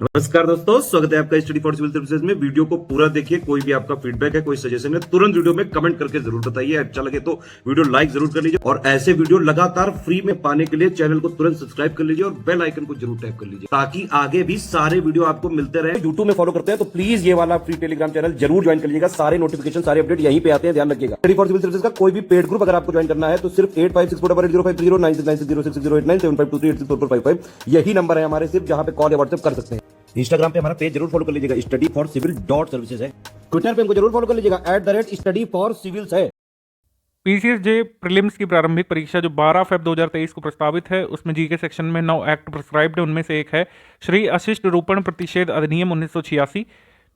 नमस्कार दोस्तों, स्वागत है आपका स्टडी फॉर सिविल सर्विसेज में। वीडियो को पूरा देखिए। कोई भी आपका फीडबैक है, कोई सजेशन है, तुरंत वीडियो में कमेंट करके जरूर बताइए। अच्छा लगे तो वीडियो लाइक जरूर कर लीजिए और ऐसे वीडियो लगातार फ्री में पाने के लिए चैनल को तुरंत सब्सक्राइब कर लीजिए और बेल आइकन को जरूर टैप कर लीजिए ताकि आगे भी सारे वीडियो आपको मिलते रहे। यूट्यूब में फॉलो करते हैं तो प्लीज ये वाला फ्री टेलीग्राम चैनल जरूर ज्वाइन कर लीजिएगा। सारे नोटिफिकेशन, सारे अपडेट यहीं पे आते हैं, ध्यान रखिएगा। स्टडी फॉर सिविल सर्विसेज का कोई भी पेड ग्रुप अगर आपको ज्वाइन करना है तो सिर्फ 856480560660897523864455 यही नंबर है हमारे, सिर्फ जहां पे कॉल या व्हाट्सएप कर सकते हैं। इंस्टाग्राम पे हमारा पेज जरूर फॉलो कर लीजिएगा, स्टडी फॉर सिविल .सर्विसेज है। ट्विटर पे हमको जरूर फॉलो कर लीजिएगा, @study for civils है। पीसीएसजे प्रीलिम्स की प्रारंभिक परीक्षा जो 12 फ़रवरी 2023 को प्रस्तावित है, उसमें जीके सेक्शन में 9 एक्ट प्रिस्क्राइब्ड है। उनमें से एक है श्री अशिष्ट रूपण प्रतिषेध अधिनियम 1986।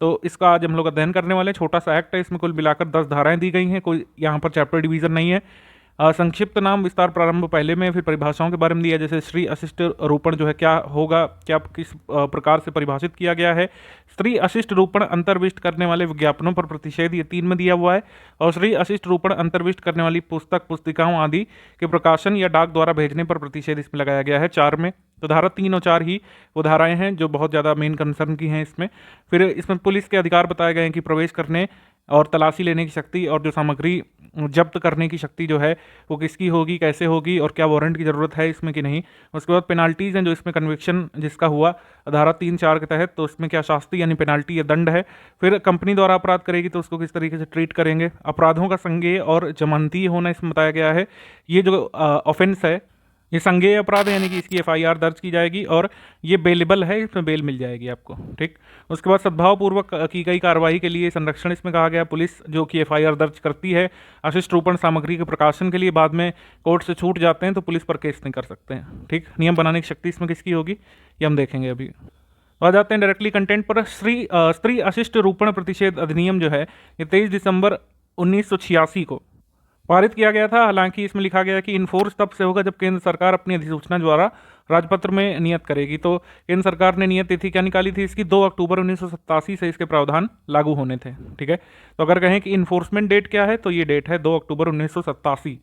तो इसका आज हम लोग अध्ययन करने वाले हैं। छोटा सा एक्ट है, इसमें कुल मिलाकर 10 धाराएं दी गई हैं। कोई यहाँ पर चैप्टर डिवीजन नहीं है। संक्षिप्त नाम विस्तार प्रारंभ पहले में, फिर परिभाषाओं के बारे में दिया, जैसे श्री अशिष्ट रूपण जो है क्या होगा, क्या किस प्रकार से परिभाषित किया गया है। श्री अशिष्ट रूपण अंतर्विष्ट करने वाले विज्ञापनों पर प्रतिषेध, ये 3 में दिया हुआ है। और श्री अशिष्ट रूपण अंतर्विष्ट करने वाली पुस्तक, पुस्तिकाओं आदि के प्रकाशन या डाक द्वारा भेजने पर प्रतिषेध इसमें लगाया गया है 4 में। तो धारा 3 और 4 ही वो धाराएं हैं जो बहुत ज़्यादा मेन कंसर्न की हैं इसमें। फिर इसमें पुलिस के अधिकार बताए गए हैं कि प्रवेश करने और तलाशी लेने की शक्ति और जो सामग्री जब्त करने की शक्ति जो है वो किसकी होगी, कैसे होगी और क्या वारंट की ज़रूरत है इसमें कि नहीं। उसके बाद पेनाल्टीज़ हैं जो इसमें कन्विक्शन जिसका हुआ धारा 3-4 के तहत, तो इसमें क्या शास्ति यानी पेनाल्टी या दंड है। फिर कंपनी द्वारा अपराध करेगी तो उसको किस तरीके से ट्रीट करेंगे। अपराधों का संज्ञेय और जमानती होना इसमें बताया गया है। ये जो ऑफेंस है ये संज्ञेय अपराध है, यानी कि इसकी एफआईआर दर्ज की जाएगी और ये बेलेबल है, इसमें बेल मिल जाएगी आपको। ठीक। उसके बाद सद्भावपूर्वक की गई कार्रवाई के लिए संरक्षण इसमें कहा गया। पुलिस जो कि एफआईआर दर्ज करती है अशिष्ट रूपण सामग्री के प्रकाशन के लिए, बाद में कोर्ट से छूट जाते हैं तो पुलिस पर केस नहीं कर सकते हैं। ठीक। नियम बनाने की शक्ति इसमें किसकी होगी ये हम देखेंगे अभी। आ जाते हैं डायरेक्टली कंटेंट पर। स्त्री अशिष्ट रूपण प्रतिषेध अधिनियम जो है ये 23 दिसंबर 1986 को पारित किया गया था। हालांकि इसमें लिखा गया है कि इन्फोर्स तब से होगा जब केंद्र सरकार अपनी अधिसूचना द्वारा राजपत्र में नियत करेगी। तो केंद्र सरकार ने नियत तिथि क्या निकाली थी इसकी, 2 अक्टूबर 1987 से इसके प्रावधान लागू होने थे। ठीक है। तो अगर कहें कि इन्फोर्समेंट डेट क्या है तो ये डेट है 2 अक्टूबर 1987।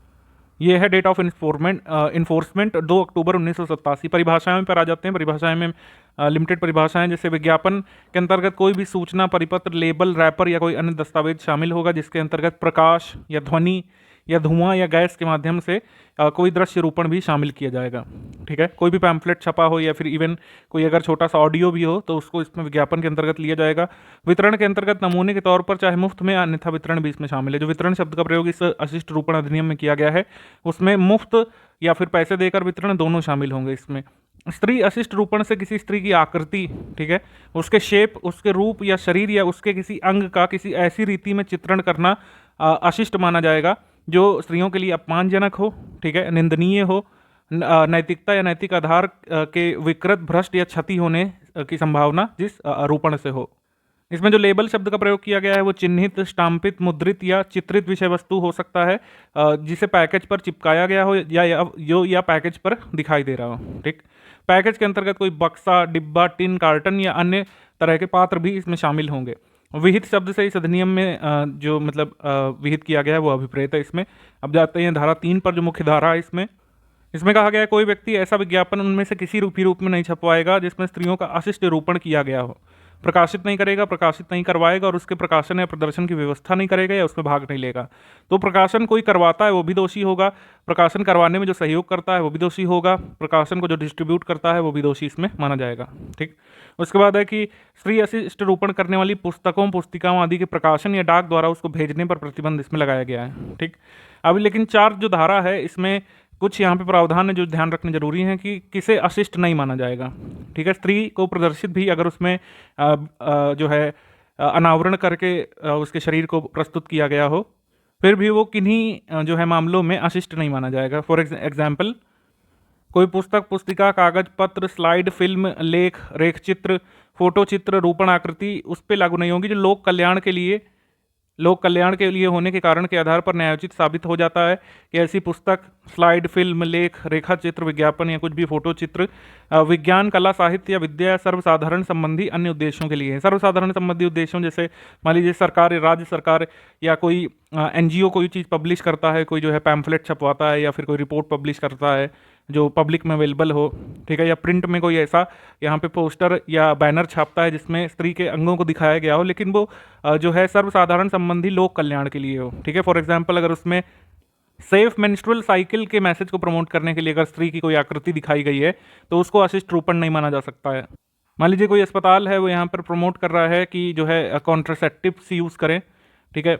ये है डेट ऑफ इन्फोर्समेंट 2 अक्टूबर 1987। परिभाषाएं पर आ जाते हैं। परिभाषाएं में लिमिटेड परिभाषाएं, जैसे विज्ञापन के अंतर्गत कोई भी सूचना, परिपत्र, लेबल, रैपर या कोई अन्य दस्तावेज शामिल होगा जिसके अंतर्गत प्रकाश या ध्वनि या धुआं या गैस के माध्यम से कोई दृश्य रूपण भी शामिल किया जाएगा। ठीक है। कोई भी पैम्फलेट छपा हो या फिर इवन कोई अगर छोटा सा ऑडियो भी हो तो उसको इसमें विज्ञापन के अंतर्गत लिया जाएगा। वितरण के अंतर्गत नमूने के तौर पर चाहे मुफ्त में अन्यथा वितरण भी इसमें शामिल है। जो वितरण शब्द का प्रयोग इस अशिष्ट रूपण अधिनियम में किया गया है उसमें मुफ्त या फिर पैसे देकर वितरण दोनों शामिल होंगे इसमें। स्त्री अशिष्ट रूपण से किसी स्त्री की आकृति, ठीक है, उसके शेप, उसके रूप या शरीर या उसके किसी अंग का किसी ऐसी रीति में चित्रण करना अशिष्ट माना जाएगा जो स्त्रियों के लिए अपमानजनक हो, ठीक है, निंदनीय हो, नैतिकता या नैतिक आधार के विकृत, भ्रष्ट या क्षति होने की संभावना जिस रूपण से हो। इसमें जो लेबल शब्द का प्रयोग किया गया है वो चिन्हित, स्टाम्पित, मुद्रित या चित्रित विषय वस्तु हो सकता है जिसे पैकेज पर चिपकाया गया हो या पैकेज पर दिखाई दे रहा हो। ठीक। पैकेज के अंतर्गत कोई बक्सा, डिब्बा, टिन, कार्टन या अन्य तरह के पात्र भी इसमें शामिल होंगे। विहित शब्द से इस अधिनियम में जो मतलब विहित किया गया है वो अभिप्रेत है इसमें। अब जाते हैं धारा 3 पर, जो मुख्य धारा है इसमें कहा गया है कोई व्यक्ति ऐसा विज्ञापन उनमें से किसी रूप में नहीं छपवाएगा जिसमें स्त्रियों का अशिष्ट रूपण किया गया हो, प्रकाशित नहीं करेगा, प्रकाशित नहीं करवाएगा और उसके प्रकाशन या प्रदर्शन की व्यवस्था नहीं करेगा या उसमें भाग नहीं लेगा। तो प्रकाशन कोई करवाता है वो भी दोषी होगा, प्रकाशन करवाने में जो सहयोग करता है वो भी दोषी होगा, प्रकाशन को जो डिस्ट्रीब्यूट करता है वो भी दोषी इसमें माना जाएगा। ठीक। उसके बाद है कि स्त्री अशिष्ट रूपण करने वाली पुस्तकों, पुस्तिकाओं आदि के प्रकाशन या डाक द्वारा उसको भेजने पर प्रतिबंध इसमें लगाया गया है। ठीक। अब लेकिन 4 जो धारा है इसमें कुछ यहाँ पे प्रावधान है जो ध्यान रखने जरूरी है कि किसे अशिष्ट नहीं माना जाएगा। ठीक है। स्त्री को प्रदर्शित भी अगर उसमें जो है अनावरण करके उसके शरीर को प्रस्तुत किया गया हो फिर भी वो किन्हीं जो है मामलों में अशिष्ट नहीं माना जाएगा। फॉर एग्जाम्पल कोई पुस्तक, पुस्तिका, कागज पत्र, स्लाइड, फिल्म, लेख, रेख चित्र, फोटो चित्र, रूपण आकृति उस पर लागू नहीं होगी जो लोक कल्याण के लिए होने के कारण के आधार पर न्यायोचित साबित हो जाता है कि ऐसी पुस्तक, स्लाइड, फिल्म, लेख, रेखा चित्र, विज्ञापन या कुछ भी फोटो चित्र विज्ञान, कला, साहित्य या विद्या, सर्वसाधारण संबंधी अन्य उद्देश्यों के लिए है। सर्वसाधारण संबंधी उद्देश्यों जैसे मान लीजिए सरकार, राज्य सरकार या कोई एनजीओ कोई चीज़ पब्लिश करता है, कोई जो है पैम्फलेट छपवाता है या फिर कोई रिपोर्ट पब्लिश करता है जो पब्लिक में अवेलेबल हो, ठीक है, या प्रिंट में कोई ऐसा यहाँ पे पोस्टर या बैनर छापता है जिसमें स्त्री के अंगों को दिखाया गया हो, लेकिन वो जो है सर्वसाधारण संबंधी लोक कल्याण के लिए हो, ठीक है। फॉर एग्जाम्पल अगर उसमें सेफ मेंस्ट्रुअल साइकिल के मैसेज को प्रमोट करने के लिए अगर स्त्री की कोई आकृति दिखाई गई है तो उसको अशिष्ट रूपण नहीं माना जा सकता है। मान लीजिए कोई अस्पताल है, वो यहाँ पर प्रमोट कर रहा है कि जो है कॉन्ट्रासेप्टिव्स यूज़ करें, ठीक है,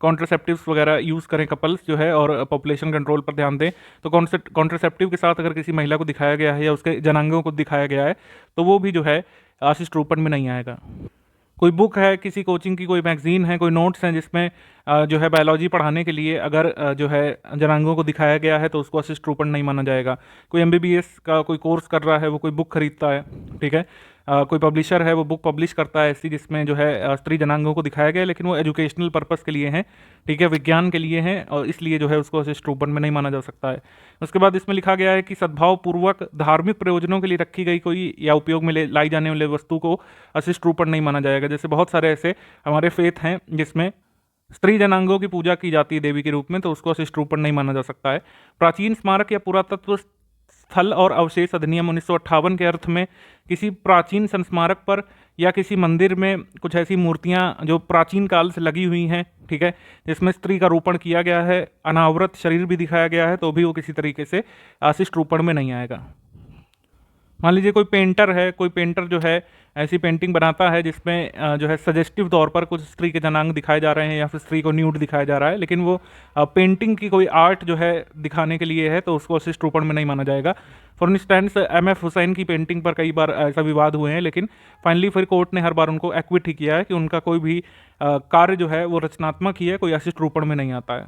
कॉन्ट्रासेप्टिव्स वगैरह यूज़ करें कपल्स जो है, और पॉपुलेशन कंट्रोल पर ध्यान दें, तो कॉन्ट्रासेप्टिव के साथ अगर किसी महिला को दिखाया गया है या उसके जनांगों को दिखाया गया है तो वो भी जो है अशिष्ट रूपण में नहीं आएगा। कोई बुक है, किसी कोचिंग की कोई मैगजीन है, कोई नोट्स हैं जिसमें जो है बायोलॉजी पढ़ाने के लिए अगर जो है जनांगों को दिखाया गया है तो उसको अशिष्ट रूपण नहीं माना जाएगा। कोई एमबीबीएस का कोई कोर्स कर रहा है, वो कोई बुक खरीदता है, ठीक है, कोई पब्लिशर है, वो बुक पब्लिश करता है ऐसी जिसमें जो है स्त्री जनांगों को दिखाया गया है, लेकिन वो एजुकेशनल पर्पस के लिए हैं, ठीक है, विज्ञान के लिए हैं, और इसलिए जो है उसको अशिष्ट रूपण में नहीं माना जा सकता है। उसके बाद इसमें लिखा गया है कि सद्भावपूर्वक धार्मिक प्रयोजनों के लिए रखी गई कोई या उपयोग में लाई जाने वाली वस्तु को अशिष्ट रूपण नहीं माना जाएगा। जैसे बहुत सारे ऐसे हमारे फेथ हैं जिसमें स्त्री जनांगों की पूजा की जाती है देवी के रूप में, तो उसको अशिष्ट रूपण नहीं माना जा सकता है। प्राचीन स्मारक या पुरातत्व स्थल और अवशेष अधिनियम 1958 के अर्थ में किसी प्राचीन संस्मारक पर या किसी मंदिर में कुछ ऐसी मूर्तियां जो प्राचीन काल से लगी हुई हैं, ठीक है, जिसमें स्त्री का रूपण किया गया है, अनावृत शरीर भी दिखाया गया है, तो भी वो किसी तरीके से अशिष्ट रूपण में नहीं आएगा। मान लीजिए कोई पेंटर है, कोई पेंटर जो है ऐसी पेंटिंग बनाता है जिसमें जो है सजेस्टिव तौर पर कुछ स्त्री के जनांग दिखाए जा रहे हैं या फिर स्त्री को न्यूड दिखाया जा रहा है, लेकिन वो पेंटिंग की कोई आर्ट जो है दिखाने के लिए है, तो उसको अशिष्ट रूपण में नहीं माना जाएगा। फॉर इंस्टेंस MF हुसैन की पेंटिंग पर कई बार ऐसा विवाद हुए हैं, लेकिन फाइनली फिर कोर्ट ने हर बार उनको एक्विट ही किया है कि उनका कोई भी कार्य जो है वो रचनात्मक ही है, कोई अशिष्ट रूपण में नहीं आता है।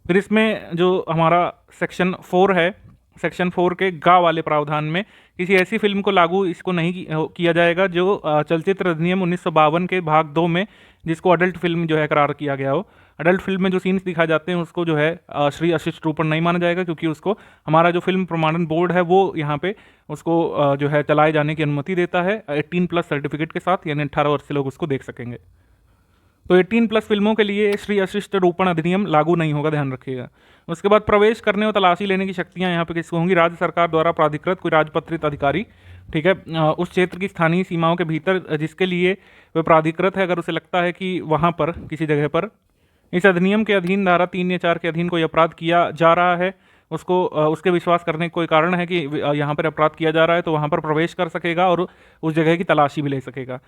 फिर इसमें जो हमारा सेक्शन 4 है, सेक्शन 4 के गा वाले प्रावधान में किसी ऐसी फिल्म को लागू इसको नहीं किया जाएगा जो चलचित्र अधिनियम 1952 के भाग 2 में जिसको अडल्ट फिल्म जो है करार किया गया हो। अडल्ट फिल्म में जो सीन्स दिखाए जाते हैं उसको जो है श्री अशिष्ट रूपण नहीं माना जाएगा, क्योंकि उसको हमारा जो फिल्म प्रमाणन बोर्ड है वो यहाँ पे उसको जो है चलाए जाने की अनुमति देता है 18+ सर्टिफिकेट के साथ, यानी 18 वर्ष से लोग उसको देख सकेंगे। तो 18+ फिल्मों के लिए श्री अशिष्ट रूपण अधिनियम लागू नहीं होगा, ध्यान रखिएगा। उसके बाद प्रवेश करने और तलाशी लेने की शक्तियां यहाँ पे किसको होंगी? राज्य सरकार द्वारा प्राधिकृत कोई राजपत्रित अधिकारी, ठीक है, उस क्षेत्र की स्थानीय सीमाओं के भीतर जिसके लिए वह प्राधिकृत है, अगर उसे लगता है कि वहाँ पर किसी जगह पर इस अधिनियम के अधीन धारा 3 या 4 के अधीन कोई अपराध किया जा रहा है, उसको उसके विश्वास करने का कोई कारण है कि यहाँ पर अपराध किया जा रहा है, तो वहाँ पर प्रवेश कर सकेगा और उस जगह की तलाशी भी ले सकेगा।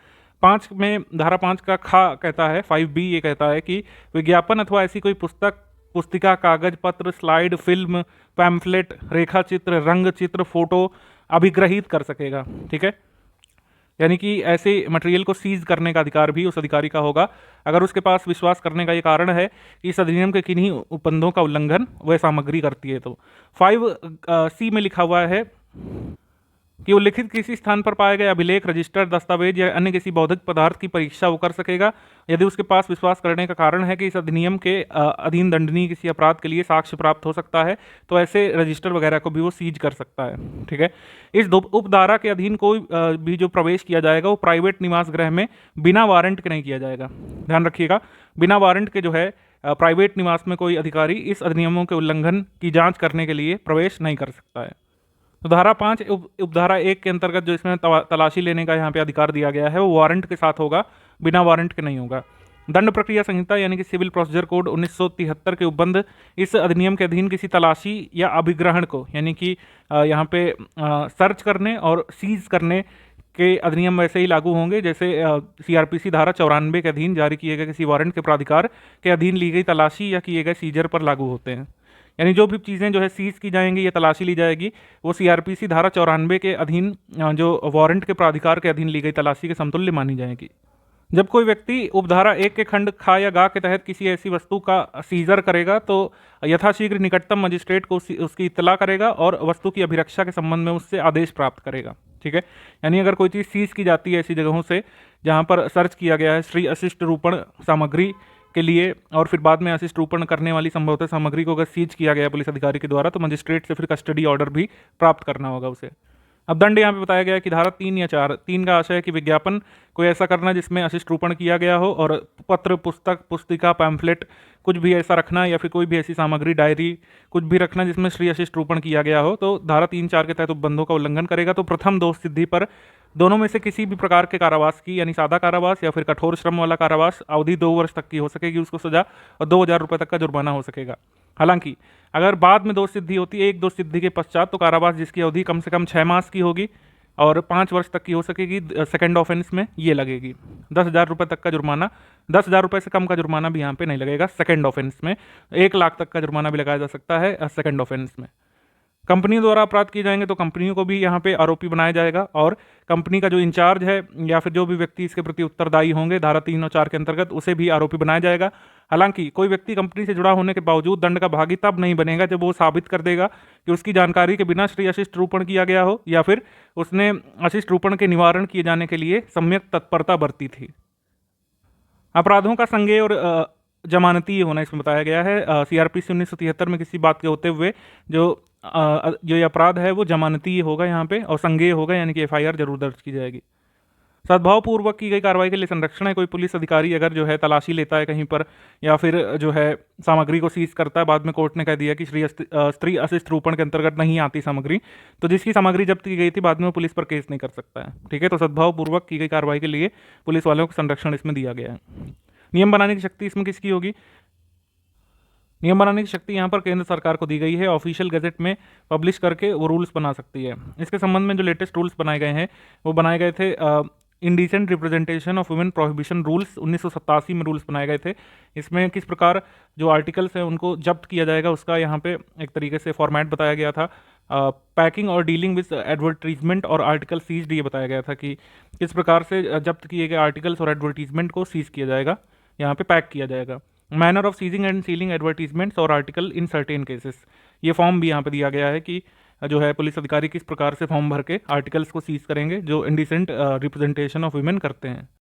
5 में धारा 5 का खा कहता है, 5B ये कहता है कि विज्ञापन अथवा ऐसी कोई पुस्तिका, कागज पत्र, स्लाइड, फिल्म, पैम्फलेट, रेखा चित्र, रंग चित्र, फोटो अभिग्रहित कर सकेगा, ठीक है, यानी कि ऐसे मटेरियल को सीज करने का अधिकार भी उस अधिकारी का होगा अगर उसके पास विश्वास करने का ये कारण है कि इस अधिनियम के किन्हीं उपबंधों का उल्लंघन वह सामग्री करती है। तो 5C में लिखा हुआ है कि उल्लिखित किसी स्थान पर पाए गए अभिलेख, रजिस्टर, दस्तावेज या अन्य किसी बौद्धिक पदार्थ की परीक्षा वो कर सकेगा यदि उसके पास विश्वास करने का कारण है कि इस अधिनियम के अधीन दंडनीय किसी अपराध के लिए साक्ष्य प्राप्त हो सकता है, तो ऐसे रजिस्टर वगैरह को भी वो सीज कर सकता है, ठीक है। इस उपधारा के अधीन कोई भी जो प्रवेश किया जाएगा वो प्राइवेट निवास गृह में बिना वारंट के नहीं किया जाएगा, ध्यान रखिएगा। बिना वारंट के जो है प्राइवेट निवास में कोई अधिकारी इस अधिनियमों के उल्लंघन की जाँच करने के लिए प्रवेश नहीं कर सकता है। तो धारा 5 उपधारा 1 के अंतर्गत जो इसमें तलाशी लेने का यहाँ पे अधिकार दिया गया है वो वारंट के साथ होगा, बिना वारंट के नहीं होगा। दंड प्रक्रिया संहिता यानी कि सिविल प्रोसीजर कोड 1973 के उपबंध इस अधिनियम के अधीन किसी तलाशी या अभिग्रहण को, यानी कि यहाँ पे सर्च करने और सीज करने के अधिनियम वैसे ही लागू होंगे जैसे CRPC धारा 94 के अधीन जारी किए गए किसी वारंट के प्राधिकार के अधीन ली गई तलाशी या किए गए सीजर पर लागू होते हैं। यानी जो भी चीज़ें जो है सीज की जाएंगी या तलाशी ली जाएगी वो CRPC धारा 94 के अधीन जो वारंट के प्राधिकार के अधीन ली गई तलाशी के समतुल्य मानी जाएगी। जब कोई व्यक्ति उपधारा 1 के खंड खा या गा के तहत किसी ऐसी वस्तु का सीजर करेगा तो यथाशीघ्र निकटतम मजिस्ट्रेट को उसकी इत्तला करेगा और वस्तु की अभिरक्षा के संबंध में उससे आदेश प्राप्त करेगा, ठीक है। यानी अगर कोई चीज़ सीज की जाती है ऐसी जगहों से जहाँ पर सर्च किया गया है श्री अशिष्ट रूपण सामग्री के लिए और फिर बाद में अशिष्ट रूपण करने वाली संभवतः सामग्री को अगर सीज किया गया पुलिस अधिकारी के द्वारा, तो मजिस्ट्रेट से फिर कस्टडी ऑर्डर भी प्राप्त करना होगा उसे। अब दंड यहाँ पे बताया गया है कि धारा 3 या 4, 3 का आशय है कि विज्ञापन कोई ऐसा करना जिसमें अशिष्ट रूपण किया गया हो, और पत्र, पुस्तक, पुस्तिका, पैम्फलेट कुछ भी ऐसा रखना, या फिर कोई भी ऐसी सामग्री, डायरी कुछ भी रखना जिसमें श्री अशिष्ट रूपण किया गया हो, तो धारा 3-4 के तहत उपबंधों का उल्लंघन करेगा। तो प्रथम दोष सिद्धि पर दोनों में से किसी भी प्रकार के कारावास की, यानी सादा कारावास या फिर कठोर श्रम वाला कारावास, अवधि 2 वर्ष तक की हो सकेगी उसको सजा, और 2,000 रुपये तक का जुर्माना हो सकेगा। हालांकि अगर बाद में दोष सिद्धि होती है, एक दोष सिद्धि के पश्चात, तो कारावास जिसकी अवधि कम से कम 6 मास की होगी और 5 वर्ष तक की हो सकेगी, सेकंड ऑफेंस में ये लगेगी। 10,000 रुपये तक का जुर्माना, 10,000 रुपये से कम का जुर्माना भी यहाँ पे नहीं लगेगा सेकंड ऑफेंस में। 1 लाख तक का जुर्माना भी लगाया जा सकता है सेकंड ऑफेंस में। कंपनियों द्वारा अपराध किए जाएंगे तो कंपनियों को भी यहाँ पे आरोपी बनाया जाएगा, और कंपनी का जो इंचार्ज है या फिर जो भी व्यक्ति इसके प्रति उत्तरदायी होंगे धारा 3 और 4 के अंतर्गत, उसे भी आरोपी बनाया जाएगा। हालांकि कोई व्यक्ति कंपनी से जुड़ा होने के बावजूद दंड का भागी तब नहीं बनेगा जब वो साबित कर देगा कि उसकी जानकारी के बिना श्री अशिष्ट रूपण किया गया हो, या फिर उसने अशिष्ट रूपण के निवारण किए जाने के लिए सम्यक तत्परता बरती थी। अपराधों का संज्ञेय और जमानती होना इसमें बताया गया है। सीआरपीसी 1973 में किसी बात के होते हुए जो ये अपराध है वो जमानती होगा यहाँ पे, और संज्ञेय होगा, यानी कि एफआईआर जरूर दर्ज की जाएगी। सद्भावपूर्वक की गई कार्रवाई के लिए संरक्षण है। कोई पुलिस अधिकारी अगर जो है तलाशी लेता है कहीं पर, या फिर जो है सामग्री को सीज करता है, बाद में कोर्ट ने कह दिया कि स्त्री अशिष्ट रूपण के अंतर्गत नहीं आती सामग्री, तो जिसकी सामग्री जब्त की गई थी बाद में वो पुलिस पर केस नहीं कर सकता है। ठीक है, तो सद्भावपूर्वक की गई कार्रवाई के लिए पुलिस वालों को संरक्षण इसमें दिया गया है। नियम बनाने की शक्ति इसमें किसकी होगी? नियम बनाने की शक्ति यहाँ पर केंद्र सरकार को दी गई है। ऑफिशियल गजट में पब्लिश करके वो रूल्स बना सकती है। इसके संबंध में जो लेटेस्ट रूल्स बनाए गए हैं वो बनाए गए थे indecent representation of women prohibition rules, 1987 में रूल्स बनाए गए थे। इसमें किस प्रकार जो आर्टिकल्स हैं उनको जब्त किया जाएगा उसका यहाँ पे एक तरीके से फॉर्मेट बताया गया था। पैकिंग और डीलिंग विद एडवर्टीजमेंट और आर्टिकल सीज्ड, ये बताया गया था कि किस प्रकार से जब्त किए गए आर्टिकल्स और एडवर्टीजमेंट को सीज किया जाएगा, यहाँ पे पैक किया जाएगा। Manner of seizing and sealing advertisements और आर्टिकल इन सर्टेन केसेस, ये फॉर्म भी यहाँ पे दिया गया है कि जो है पुलिस अधिकारी किस प्रकार से फॉर्म भर के आर्टिकल्स को सीज करेंगे जो इंडिसेंट रिप्रेजेंटेशन ऑफ वुमेन करते हैं।